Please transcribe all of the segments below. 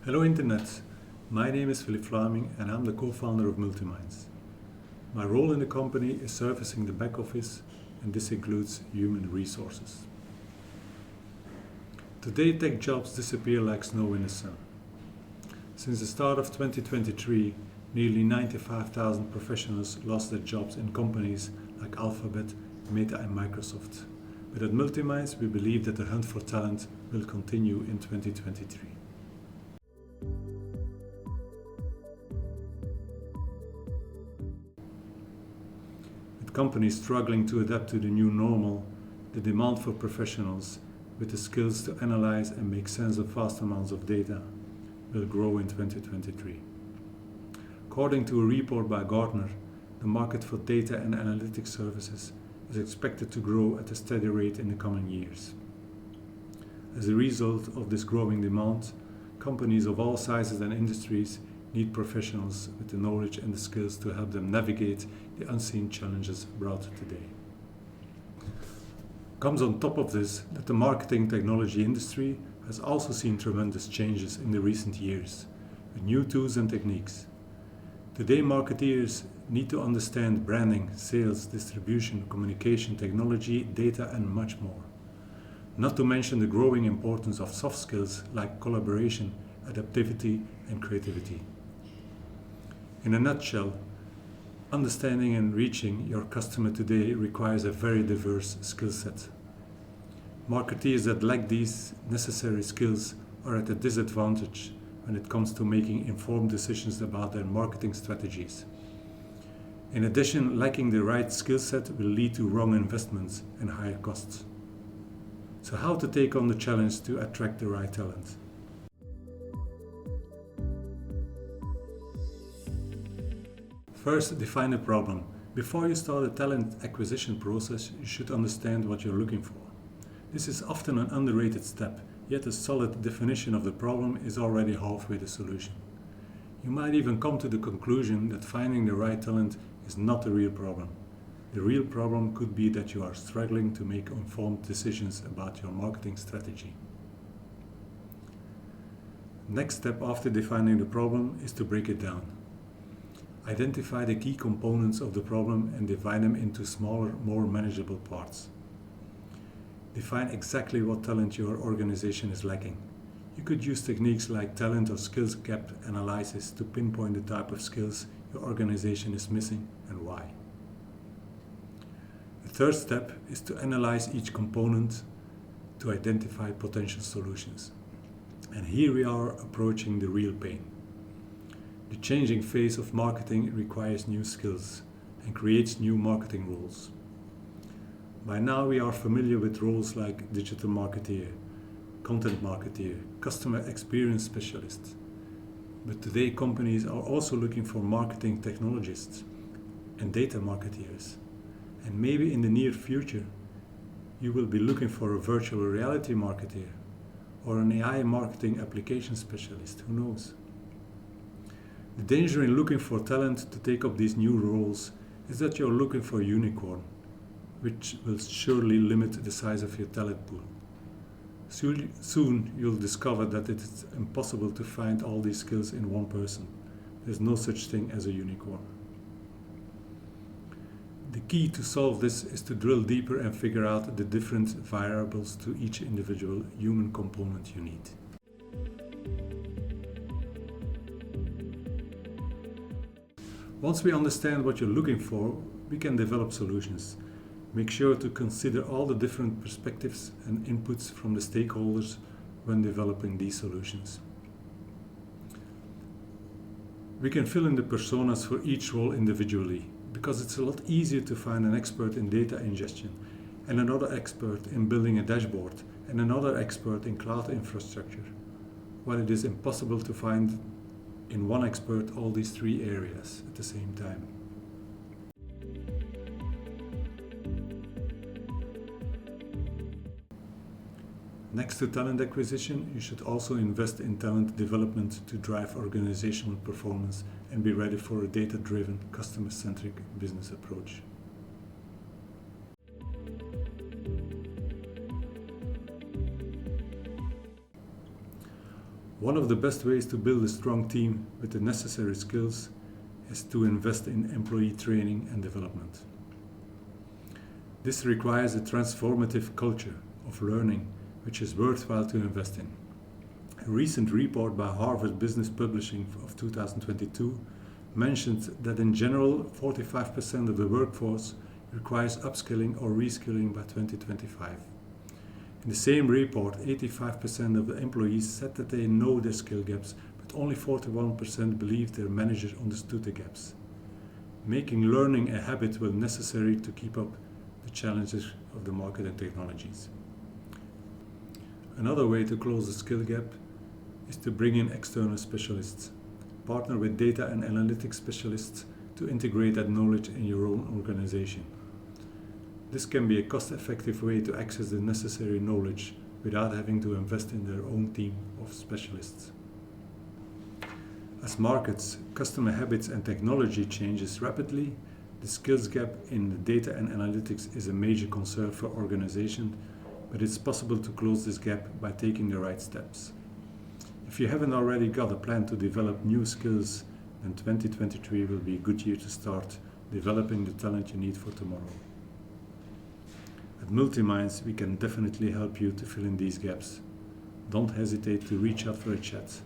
Hello Internet, my name is Philippe Vlaemminck and I'm the co-founder of MultiMinds. My role in the company is servicing the back office and this includes human resources. Today tech jobs disappear like snow in the sun. Since the start of 2023, nearly 95,000 professionals lost their jobs in companies like Alphabet, Meta and Microsoft. But at MultiMinds we believe that the hunt for talent will continue in 2023. Companies struggling to adapt to the new normal, the demand for professionals with the skills to analyze and make sense of vast amounts of data will grow in 2023. According to a report by Gartner, the market for data and analytics services is expected to grow at a steady rate in the coming years. As a result of this growing demand, companies of all sizes and industries need professionals with the knowledge and the skills to help them navigate the unseen challenges brought today. Comes on top of this that the marketing technology industry has also seen tremendous changes in the recent years, with new tools and techniques. Today marketeers need to understand branding, sales, distribution, communication, technology, data and much more. Not to mention the growing importance of soft skills like collaboration, adaptivity and creativity. In a nutshell, understanding and reaching your customer today requires a very diverse skill set. Marketeers that lack these necessary skills are at a disadvantage when it comes to making informed decisions about their marketing strategies. In addition, lacking the right skill set will lead to wrong investments and higher costs. So how to take on the challenge to attract the right talent? First, define a problem. Before you start a talent acquisition process, you should understand what you're looking for. This is often an underrated step, yet a solid definition of the problem is already halfway the solution. You might even come to the conclusion that finding the right talent is not the real problem. The real problem could be that you are struggling to make informed decisions about your marketing strategy. Next step after defining the problem is to break it down. Identify the key components of the problem and divide them into smaller, more manageable parts. Define exactly what talent your organization is lacking. You could use techniques like talent or skills gap analysis to pinpoint the type of skills your organization is missing and why. The third step is to analyze each component to identify potential solutions. And here we are approaching the real pain. The changing face of marketing requires new skills and creates new marketing roles. By now we are familiar with roles like digital marketeer, content marketeer, customer experience specialist. But today companies are also looking for marketing technologists and data marketeers. And maybe in the near future you will be looking for a virtual reality marketeer or an AI marketing application specialist, who knows? The danger in looking for talent to take up these new roles is that you're looking for a unicorn, which will surely limit the size of your talent pool. Soon you'll discover that it is impossible to find all these skills in one person. There's no such thing as a unicorn. The key to solve this is to drill deeper and figure out the different variables to each individual human component you need. Once we understand what you're looking for, we can develop solutions. Make sure to consider all the different perspectives and inputs from the stakeholders when developing these solutions. We can fill in the personas for each role individually, because it's a lot easier to find an expert in data ingestion, and another expert in building a dashboard, and another expert in cloud infrastructure, while it is impossible to find in one expert all these three areas at the same time. Next to talent acquisition, you should also invest in talent development to drive organizational performance and be ready for a data-driven, customer-centric business approach. One of the best ways to build a strong team with the necessary skills is to invest in employee training and development. This requires a transformative culture of learning which is worthwhile to invest in. A recent report by Harvard Business Publishing of 2022 mentioned that in general 45% of the workforce requires upskilling or reskilling by 2025. In the same report, 85% of the employees said that they know their skill gaps, but only 41% believed their managers understood the gaps. Making learning a habit will be necessary to keep up the challenges of the market and technologies. Another way to close the skill gap is to bring in external specialists. Partner with data and analytics specialists to integrate that knowledge in your own organization. This can be a cost-effective way to access the necessary knowledge without having to invest in their own team of specialists. As markets, customer habits and technology changes rapidly, the skills gap in the data and analytics is a major concern for organizations, but it's possible to close this gap by taking the right steps. If you haven't already got a plan to develop new skills, then 2023 will be a good year to start developing the talent you need for tomorrow. At MultiMinds, we can definitely help you to fill in these gaps. Don't hesitate to reach out for a chat.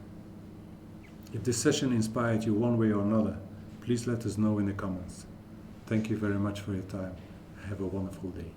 If this session inspired you one way or another, please let us know in the comments. Thank you very much for your time. Have a wonderful day.